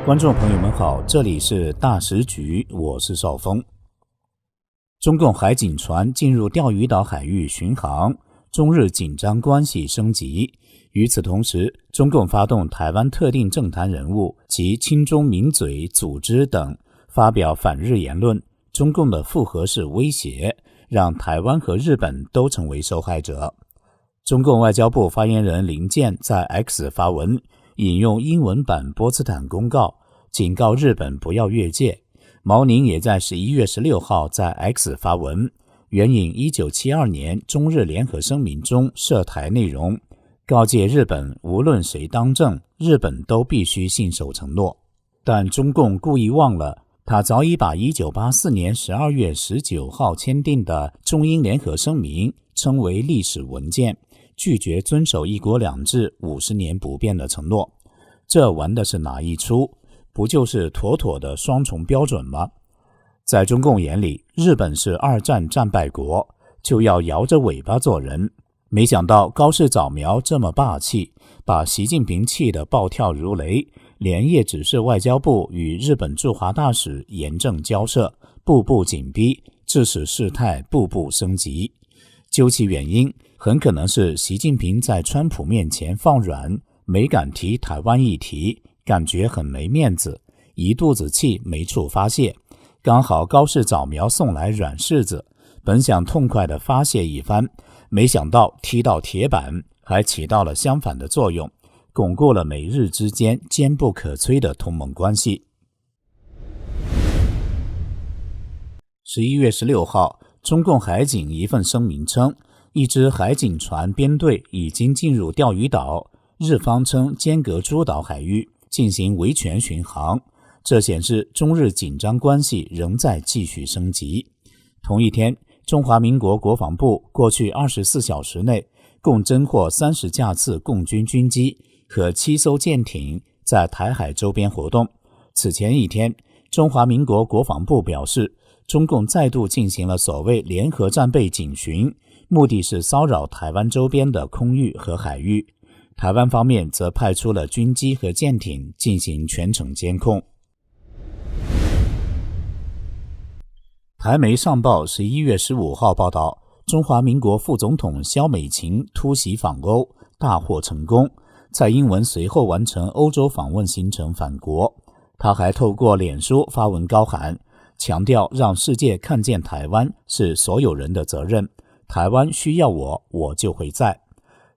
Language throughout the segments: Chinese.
观众朋友们好，这里是大时局，我是邵峰。中共海警船进入钓鱼岛海域巡航，中日紧张关系升级。与此同时，中共发动台湾特定政坛人物及亲中名嘴、组织等发表反日言论，中共的复合式威胁让台湾和日本都成为受害者。中共外交部发言人林健在 X 发文，引用英文版波茨坦公告，警告日本不要越界。毛宁也在11月16号在 X 发文，援引1972年中日联合声明中涉台内容，告诫日本无论谁当政，日本都必须信守承诺。但中共故意忘了，他早已把1984年12月19号签订的中英联合声明称为历史文件，拒绝遵守一国两制50年不变的承诺。这玩的是哪一出？不就是妥妥的双重标准吗？在中共眼里，日本是二战战败国，就要摇着尾巴做人。没想到高市早苗这么霸气，把习近平气得暴跳如雷，连夜指示外交部与日本驻华大使严正交涉，步步紧逼，致使事态步步升级。究其原因，很可能是习近平在川普面前放软，没敢提台湾议题，感觉很没面子，一肚子气没处发泄。刚好高市早苗送来软柿子，本想痛快地发泄一番，没想到踢到铁板，还起到了相反的作用，巩固了美日之间坚不可摧的同盟关系。11月16号，中共海警一份声明称，一支海警船编队已经进入钓鱼岛，日方称间隔诸岛海域进行维权巡航，这显示中日紧张关系仍在继续升级。同一天，中华民国国防部过去24小时内共侦获30架次共军军机和7艘舰艇在台海周边活动。此前一天，中华民国国防部表示，中共再度进行了所谓联合战备警巡，目的是骚扰台湾周边的空域和海域。台湾方面则派出了军机和舰艇进行全程监控。台媒上报11月15号报道，中华民国副总统萧美琴突袭访欧，大获成功。蔡英文随后完成欧洲访问行程返国，他还透过脸书发文高喊，强调让世界看见台湾是所有人的责任，台湾需要我，我就会在。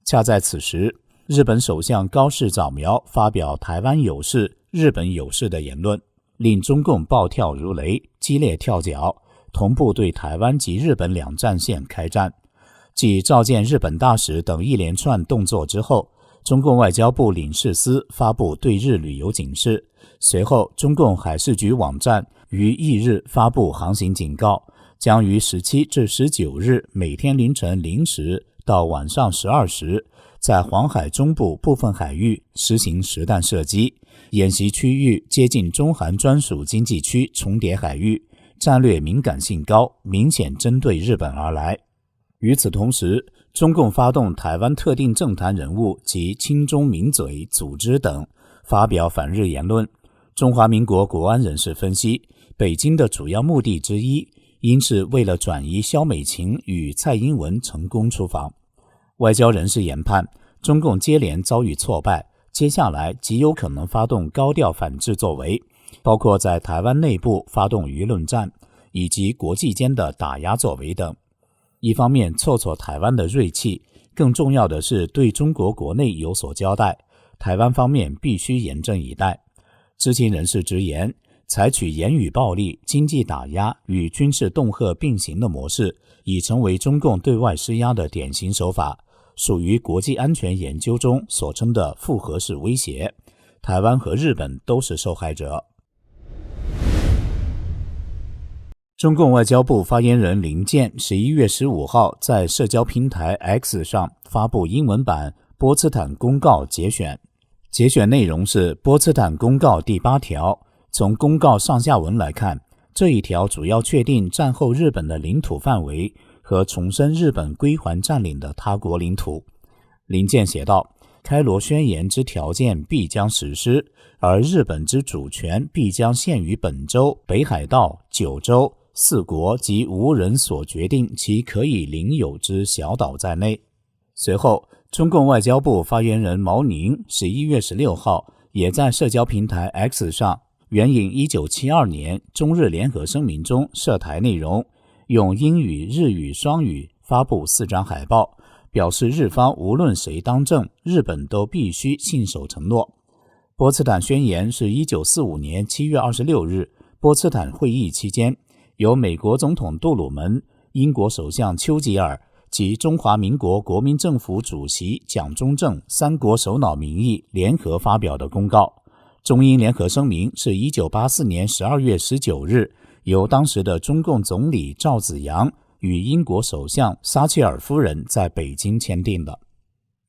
恰在此时，日本首相高市早苗发表台湾有事、日本有事的言论，令中共暴跳如雷，激烈跳脚，同步对台湾及日本两战线开战。继召见日本大使等一连串动作之后，中共外交部领事司发布对日旅游警示，随后中共海事局网站于翌日发布航行警告，将于17至19日每天凌晨0时到晚上12时在黄海中部部分海域实行实弹射击，演习区域接近中韩专属经济区重叠海域，战略敏感性高，明显针对日本而来。与此同时，中共发动台湾特定政坛人物及亲中名嘴、组织等发表反日言论。中华民国国安人士分析，北京的主要目的之一，应是为了转移萧美琴与蔡英文成功出访。外交人士研判，中共接连遭遇挫败，接下来极有可能发动高调反制作为，包括在台湾内部发动舆论战，以及国际间的打压作为等。一方面挫挫台湾的锐气，更重要的是对中国国内有所交代，台湾方面必须严阵以待。知情人士直言，采取言语暴力、经济打压与军事恫吓并行的模式，已成为中共对外施压的典型手法，属于国际安全研究中所称的复合式威胁。台湾和日本都是受害者。中共外交部发言人林健11月15号在社交平台 X 上发布英文版波茨坦公告节选，节选内容是波茨坦公告第8条。从公告上下文来看，这一条主要确定战后日本的领土范围和重申日本归还占领的他国领土。林健写道，开罗宣言之条件必将实施，而日本之主权必将限于本州、北海道、九州、四国及无人所决定其可以领有之小岛在内。随后，中共外交部发言人毛宁11月16号也在社交平台 X 上援引1972年中日联合声明中涉台内容，用英语、日语双语发布4张海报，表示日方无论谁当政，日本都必须信守承诺。波茨坦宣言是1945年7月26日波茨坦会议期间，由美国总统杜鲁门、英国首相丘吉尔及中华民国国民政府主席蒋中正3国首脑名义联合发表的公告。中英联合声明是1984年12月19日由当时的中共总理赵紫阳与英国首相撒切尔夫人在北京签订的。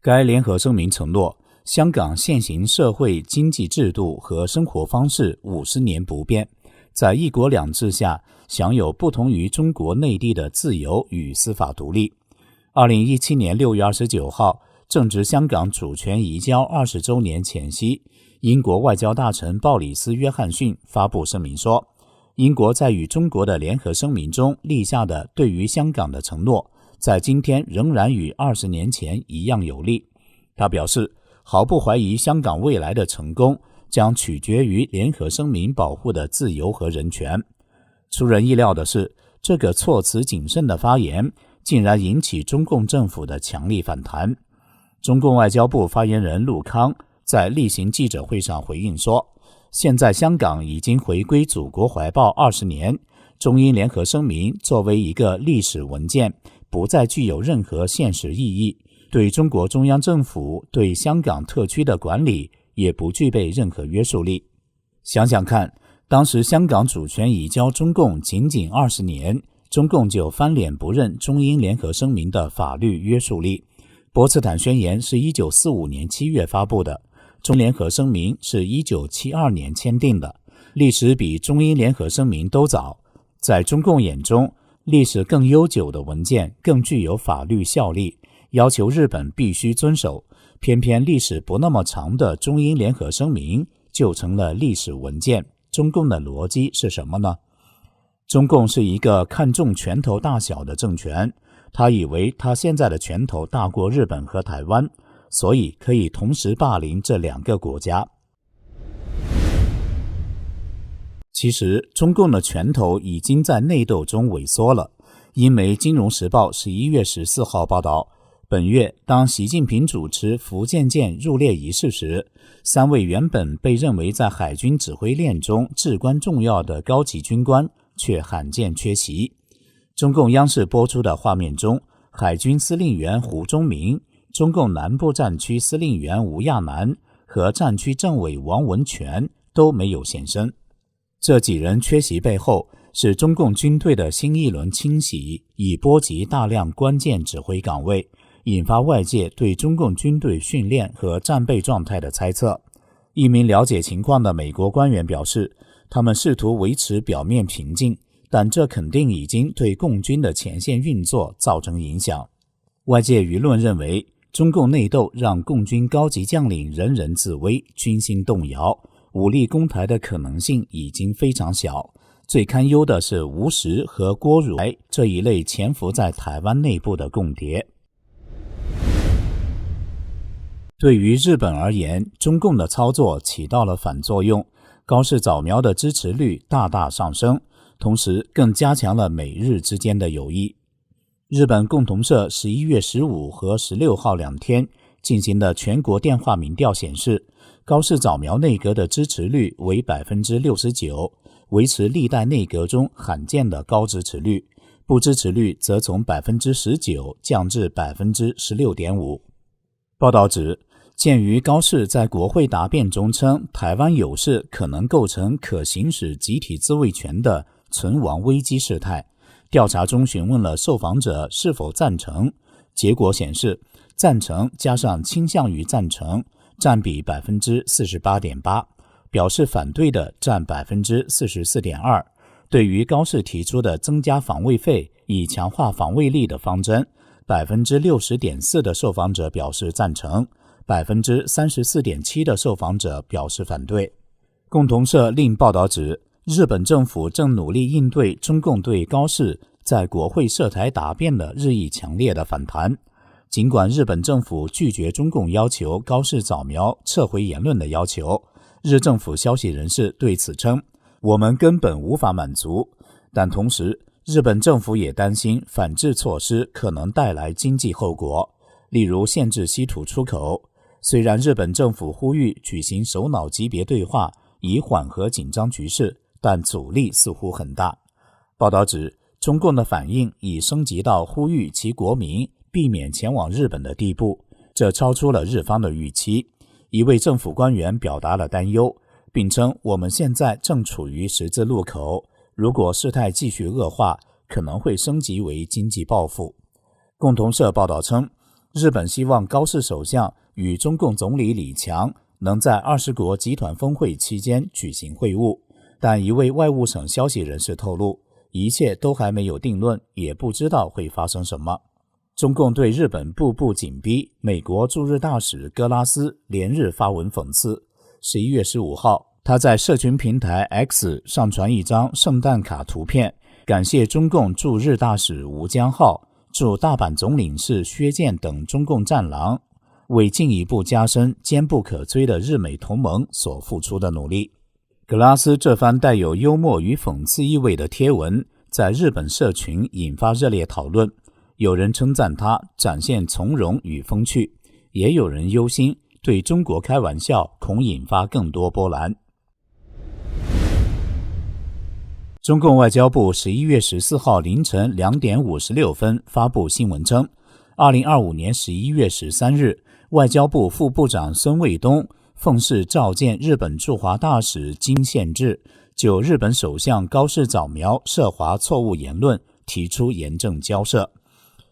该联合声明承诺，香港现行社会经济制度和生活方式50年不变，在一国两制下享有不同于中国内地的自由与司法独立。2017年6月29号，正值香港主权移交20周年前夕，英国外交大臣鲍里斯·约翰逊发布声明说，英国在与中国的联合声明中立下的对于香港的承诺，在今天仍然与20年前一样有力。他表示，毫不怀疑香港未来的成功将取决于联合声明保护的自由和人权。出人意料的是，这个措辞谨慎的发言竟然引起中共政府的强力反弹。中共外交部发言人陆康在例行记者会上回应说，现在香港已经回归祖国怀抱20年，中英联合声明作为一个历史文件，不再具有任何现实意义，对中国中央政府对香港特区的管理也不具备任何约束力。想想看，当时香港主权移交中共仅仅20年，中共就翻脸不认中英联合声明的法律约束力。波茨坦宣言是1945年7月发布的，中联合声明是1972年签订的，历史比中英联合声明都早。在中共眼中，历史更悠久的文件更具有法律效力，要求日本必须遵守，偏偏历史不那么长的中英联合声明就成了历史文件。中共的逻辑是什么呢？中共是一个看重拳头大小的政权，他以为他现在的拳头大过日本和台湾，所以可以同时霸凌这2个国家。其实中共的拳头已经在内斗中萎缩了。英媒《金融时报》11月14号报道，本月当习近平主持福建舰入列仪式时，3位原本被认为在海军指挥链中至关重要的高级军官却罕见缺席。中共央视播出的画面中，海军司令员胡忠明、中共南部战区司令员吴亚南和战区政委王文全都没有现身。这几人缺席背后，是中共军队的新一轮清洗已波及大量关键指挥岗位，引发外界对中共军队训练和战备状态的猜测。一名了解情况的美国官员表示，他们试图维持表面平静，但这肯定已经对共军的前线运作造成影响。外界舆论认为，中共内斗让共军高级将领人人自危，军心动摇，武力攻台的可能性已经非常小。最堪忧的是吴石和郭汝来这一类潜伏在台湾内部的共谍。对于日本而言，中共的操作起到了反作用，高市早苗的支持率大大上升，同时更加强了美日之间的友谊。日本共同社11月15和16号2天进行的全国电话民调显示，高市早苗内阁的支持率为 69%， 维持历代内阁中罕见的高支持率，不支持率则从 19% 降至 16.5%。 报道指，鉴于高市在国会答辩中称台湾有事可能构成可行使集体自卫权的存亡危机事态，调查中询问了受访者是否赞成，结果显示赞成加上倾向于赞成占比 48.8%， 表示反对的占 44.2%。 对于高市提出的增加防卫费以强化防卫力的方针， 60.4% 的受访者表示赞成， 34.7% 的受访者表示反对。共同社另报道指，日本政府正努力应对中共对高市在国会涉台答辩的日益强烈的反弹。尽管日本政府拒绝中共要求高市早苗撤回言论的要求，日政府消息人士对此称，我们根本无法满足，但同时日本政府也担心反制措施可能带来经济后果，例如限制稀土出口。虽然日本政府呼吁举行首脑级别对话以缓和紧张局势，但阻力似乎很大。报道指，中共的反应已升级到呼吁其国民避免前往日本的地步，这超出了日方的预期。一位政府官员表达了担忧，并称我们现在正处于十字路口，如果事态继续恶化，可能会升级为经济报复。共同社报道称，日本希望高市首相与中共总理李强能在20国集团峰会期间举行会晤，但一位外务省消息人士透露，一切都还没有定论，也不知道会发生什么。中共对日本步步紧逼，美国驻日大使戈拉斯连日发文讽刺。11月15号，他在社群平台 X 上传一张圣诞卡图片，感谢中共驻日大使吴江浩、驻大阪总领事薛健等中共战狼为进一步加深坚不可摧的日美同盟所付出的努力。格拉斯这番带有幽默与讽刺意味的贴文在日本社群引发热烈讨论，有人称赞他展现从容与风趣，也有人忧心对中国开玩笑恐引发更多波澜。中共外交部11月14号凌晨2点56分发布新闻称，2025年11月13日，外交部副部长孙卫东奉侍召见日本驻华大使金宪志，就日本首相高市早苗涉华错误言论提出严正交涉。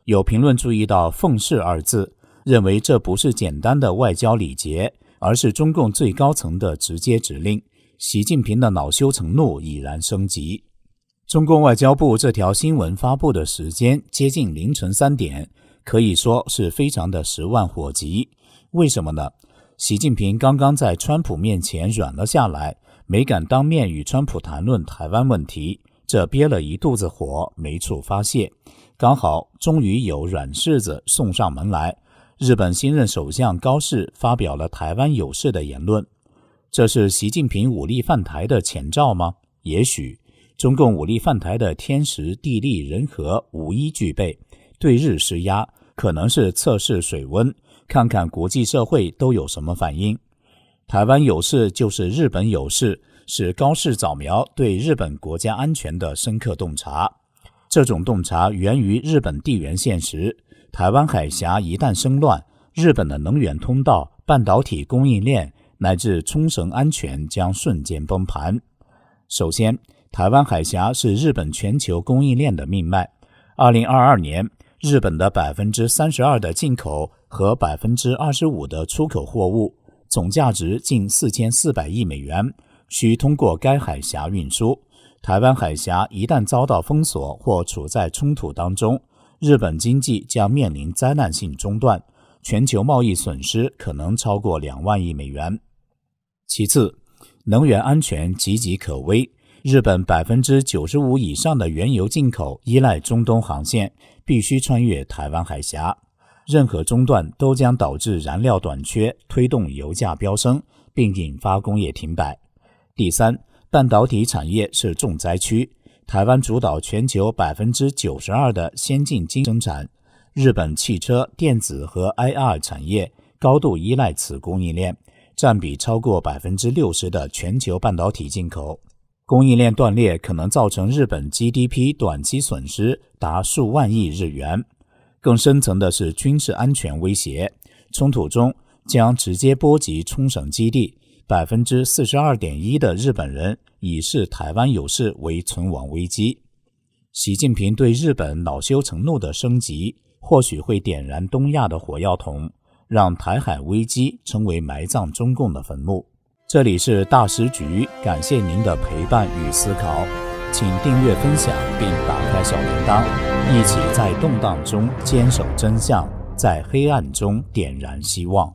有评论注意到奉侍二字，认为这不是简单的外交礼节，而是中共最高层的直接指令。习近平的恼羞成怒已然升级。中共外交部这条新闻发布的时间接近凌晨3点，可以说是非常的10万火急。为什么呢？习近平刚刚在川普面前软了下来，没敢当面与川普谈论台湾问题，这憋了一肚子火没处发泄，刚好终于有软柿子送上门来。日本新任首相高市发表了台湾有事的言论，这是习近平武力犯台的前兆吗？也许。中共武力犯台的天时地利人和无一具备，对日施压可能是测试水温，看看国际社会都有什么反应。台湾有事就是日本有事，是高市早苗对日本国家安全的深刻洞察。这种洞察源于日本地缘现实，台湾海峡一旦生乱，日本的能源通道、半导体供应链乃至冲绳安全将瞬间崩盘。首先，台湾海峡是日本全球供应链的命脉。2022年，日本的 32% 的进口和 25% 的出口货物，总价值近4400亿美元，需通过该海峡运输。台湾海峡一旦遭到封锁或处在冲突当中，日本经济将面临灾难性中断，全球贸易损失可能超过2万亿美元。其次，能源安全岌岌可危。日本 95% 以上的原油进口依赖中东航线，必须穿越台湾海峡。任何中断都将导致燃料短缺，推动油价飙升，并引发工业停摆。第三，半导体产业是重灾区，台湾主导全球 92% 的先进晶生产，日本汽车、电子和 IR 产业高度依赖此供应链，占比超过 60% 的全球半导体进口。供应链断裂可能造成日本 GDP 短期损失达数万亿日元。更深层的是军事安全威胁，冲突中将直接波及冲绳基地， 42.1% 的日本人已视台湾有事为存亡危机。习近平对日本恼羞成怒的升级，或许会点燃东亚的火药桶，让台海危机成为埋葬中共的坟墓。这里是大时局，感谢您的陪伴与思考，请订阅分享并打开小铃铛，一起在动荡中坚守真相，在黑暗中点燃希望。